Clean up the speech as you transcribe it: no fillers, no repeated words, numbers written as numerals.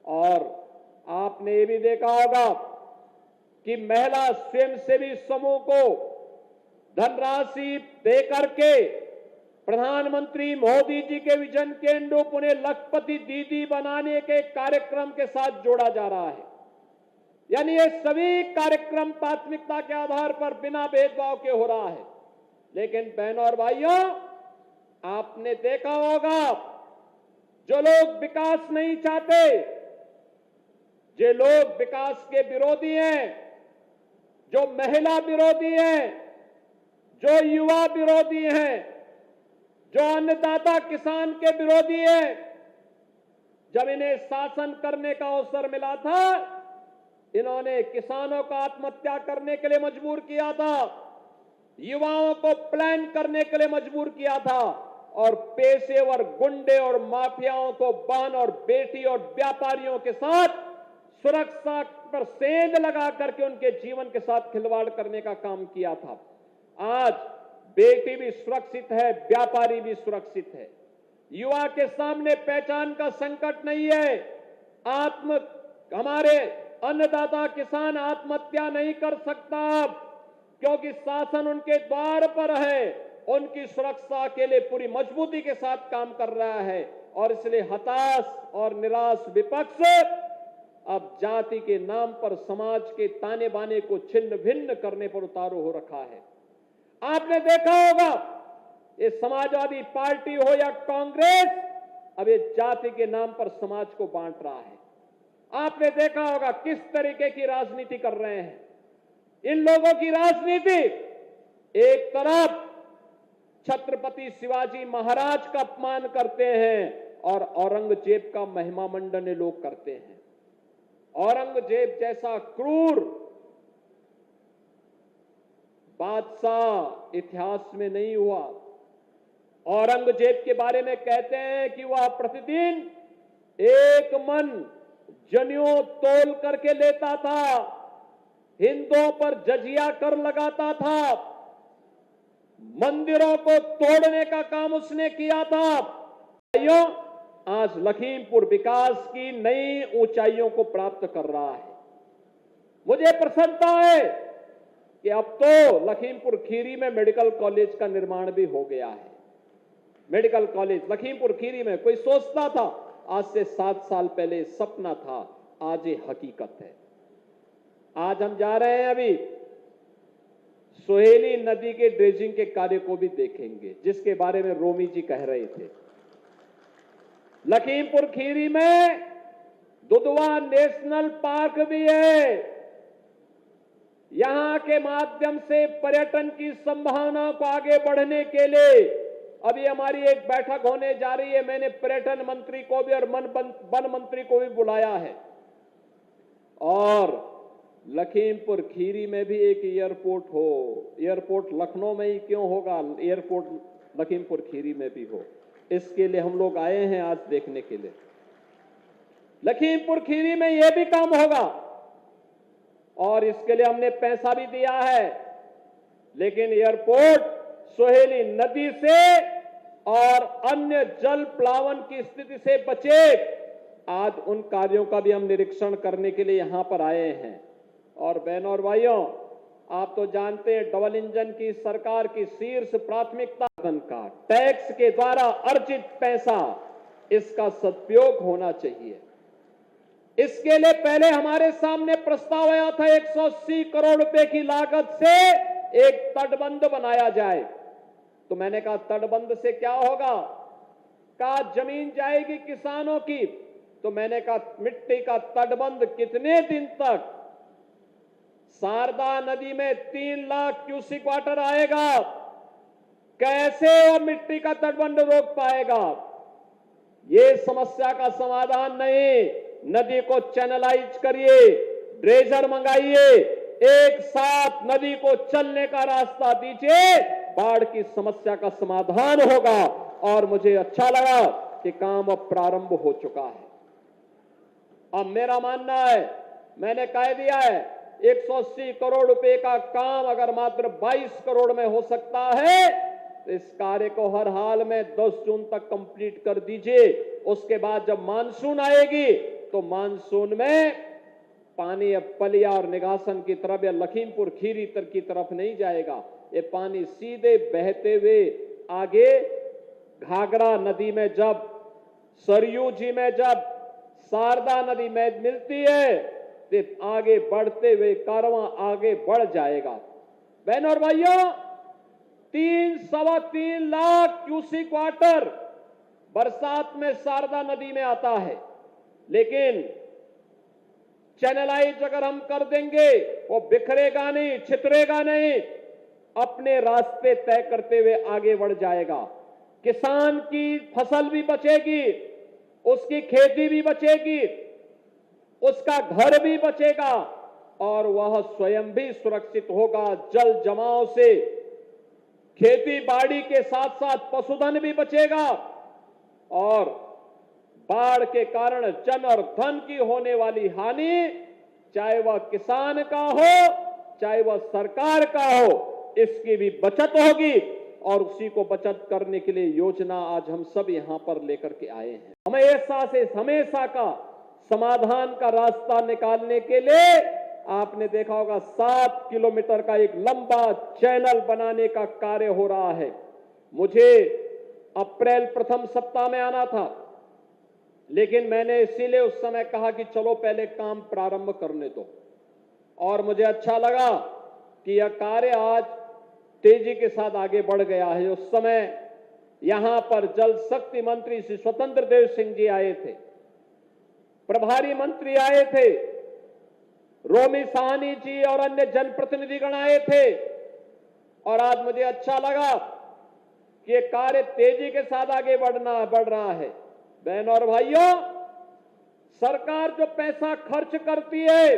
और आपने ये भी देखा होगा कि महिला स्वयंसेवी समूह को धनराशि देकर के प्रधानमंत्री मोदी जी के विजन के अनुरूप उन्हें लखपति दीदी बनाने के कार्यक्रम के साथ जोड़ा जा रहा है। यानी ये सभी कार्यक्रम प्राथमिकता के आधार पर बिना भेदभाव के हो रहा है। लेकिन बहनों और भाइयों, आपने देखा होगा जो लोग विकास नहीं चाहते, जो लोग विकास के विरोधी हैं, जो महिला विरोधी हैं, जो युवा विरोधी हैं, जो अन्नदाता किसान के विरोधी हैं, जब इन्हें शासन करने का अवसर मिला था, इन्होंने किसानों को आत्महत्या करने के लिए मजबूर किया था, युवाओं को प्लान करने के लिए मजबूर किया था और पेशेवर गुंडे और माफियाओं को बहन और बेटी और व्यापारियों के साथ सुरक्षा पर सेंध लगा करके उनके जीवन के साथ खिलवाड़ करने का काम किया था। आज बेटी भी सुरक्षित है, व्यापारी भी सुरक्षित है। युवा के सामने पहचान का संकट नहीं है। हमारे अन्नदाता किसान आत्महत्या नहीं कर सकता, क्योंकि शासन उनके द्वार पर है, उनकी सुरक्षा के लिए पूरी मजबूती के साथ काम कर रहा है। और इसलिए हताश और निराश विपक्ष अब जाति के नाम पर समाज के ताने बाने को छिन्न भिन्न करने पर उतारू हो रखा है। आपने देखा होगा ये समाजवादी पार्टी हो या कांग्रेस, अब ये जाति के नाम पर समाज को बांट रहा है। आपने देखा होगा किस तरीके की राजनीति कर रहे हैं। इन लोगों की राजनीति, एक तरफ छत्रपति शिवाजी महाराज का अपमान करते हैं और औरंगजेब का महिमा मंडन लोग करते हैं। औरंगजेब जैसा क्रूर बादशाह इतिहास में नहीं हुआ। औरंगजेब के बारे में कहते हैं कि वह प्रतिदिन 1 मन जनेऊ तोल करके लेता था, हिंदुओं पर जजिया कर लगाता था, मंदिरों को तोड़ने का काम उसने किया था। भाइयों, आज लखीमपुर विकास की नई ऊंचाइयों को प्राप्त कर रहा है। मुझे प्रसन्नता है कि अब तो लखीमपुर खीरी में मेडिकल कॉलेज का निर्माण भी हो गया है। मेडिकल कॉलेज लखीमपुर खीरी में, कोई सोचता था आज से 7 साल पहले सपना था, आज ये हकीकत है। आज हम जा रहे हैं, अभी सोहेली नदी के ड्रेजिंग के कार्य को भी देखेंगे, जिसके बारे में रोमी जी कह रहे थे। लखीमपुर खीरी में दुधवा नेशनल पार्क भी है। यहां के माध्यम से पर्यटन की संभावना को आगे बढ़ने के लिए अभी हमारी एक बैठक होने जा रही है। मैंने पर्यटन मंत्री को भी और वन मंत्री को भी बुलाया है। और लखीमपुर खीरी में भी एक एयरपोर्ट हो। एयरपोर्ट लखनऊ में ही क्यों होगा, एयरपोर्ट लखीमपुर खीरी में भी हो। इसके लिए हम लोग आए हैं आज देखने के लिए। लखीमपुर खीरी में यह भी काम होगा और इसके लिए हमने पैसा भी दिया है। लेकिन एयरपोर्ट सोहेली नदी से और अन्य जल प्लावन की स्थिति से बचे, आज उन कार्यों का भी हम निरीक्षण करने के लिए यहां पर आए हैं। और बहनों और भाइयों, आप तो जानते हैं डबल इंजन की सरकार की शीर्ष प्राथमिकता का टैक्स के द्वारा अर्जित पैसा, इसका सदुपयोग होना चाहिए। इसके लिए पहले हमारे सामने प्रस्ताव आया था 180 करोड़ रुपए की लागत से एक तटबंध बनाया जाए। तो मैंने कहा तटबंध से क्या होगा, कहा जमीन जाएगी किसानों की। तो मैंने कहा मिट्टी का तटबंध कितने दिन तक, शारदा नदी में 3 लाख क्यूसिक वाटर आएगा, कैसे वो मिट्टी का तटबंध रोक पाएगा। ये समस्या का समाधान नहीं, नदी को चैनलाइज करिए, ड्रेजर मंगाइए, एक साथ नदी को चलने का रास्ता दीजिए, बाढ़ की समस्या का समाधान होगा। और मुझे अच्छा लगा कि काम अब प्रारंभ हो चुका है। अब मेरा मानना है, मैंने कह दिया है 180 करोड़ रुपए का काम अगर मात्र 22 करोड़ में हो सकता है तो इस कार्य को हर हाल में 10 जून तक कंप्लीट कर दीजिए। उसके बाद जब मानसून आएगी तो मानसून में पानी अब पलिया और निगासन की तरफ या लखीमपुर खीरी की तरफ नहीं जाएगा। ये पानी सीधे बहते हुए आगे घाघरा नदी में जब, सरयू जी में जब, शारदा नदी में मिलती है तो आगे बढ़ते हुए कारवां आगे बढ़ जाएगा। बहनों और भाइयों, 3-3.25 लाख क्यूसेक वाटर बरसात में शारदा नदी में आता है, लेकिन चैनलाइज अगर हम कर देंगे वो बिखरेगा नहीं, छितरेगा नहीं, अपने रास्ते तय करते हुए आगे बढ़ जाएगा। किसान की फसल भी बचेगी, उसकी खेती भी बचेगी, उसका घर भी बचेगा और वह स्वयं भी सुरक्षित होगा। जल जमाव से खेती बाड़ी के साथ साथ पशुधन भी बचेगा और बाढ़ के कारण जन और धन की होने वाली हानि, चाहे वह किसान का हो चाहे वह सरकार का हो, इसकी भी बचत होगी और उसी को बचत करने के लिए योजना आज हम सब यहां पर लेकर के आए हैं। हमें ऐसा से हमेशा का समाधान का रास्ता निकालने के लिए आपने देखा होगा 7 किलोमीटर का एक लंबा चैनल बनाने का कार्य हो रहा है। मुझे अप्रैल प्रथम सप्ताह में आना था, लेकिन मैंने इसीलिए उस समय कहा कि चलो पहले काम प्रारंभ करने दो, और मुझे अच्छा लगा कि यह कार्य आज तेजी के साथ आगे बढ़ गया है। उस समय यहां पर जल शक्ति मंत्री श्री स्वतंत्र देव सिंह जी आए थे, प्रभारी मंत्री आए थे, रोमी साहनी जी और अन्य जनप्रतिनिधिगण आए थे, और आज मुझे अच्छा लगा कि ये कार्य तेजी के साथ आगे बढ़ रहा है। बहनों और भाइयों, सरकार जो पैसा खर्च करती है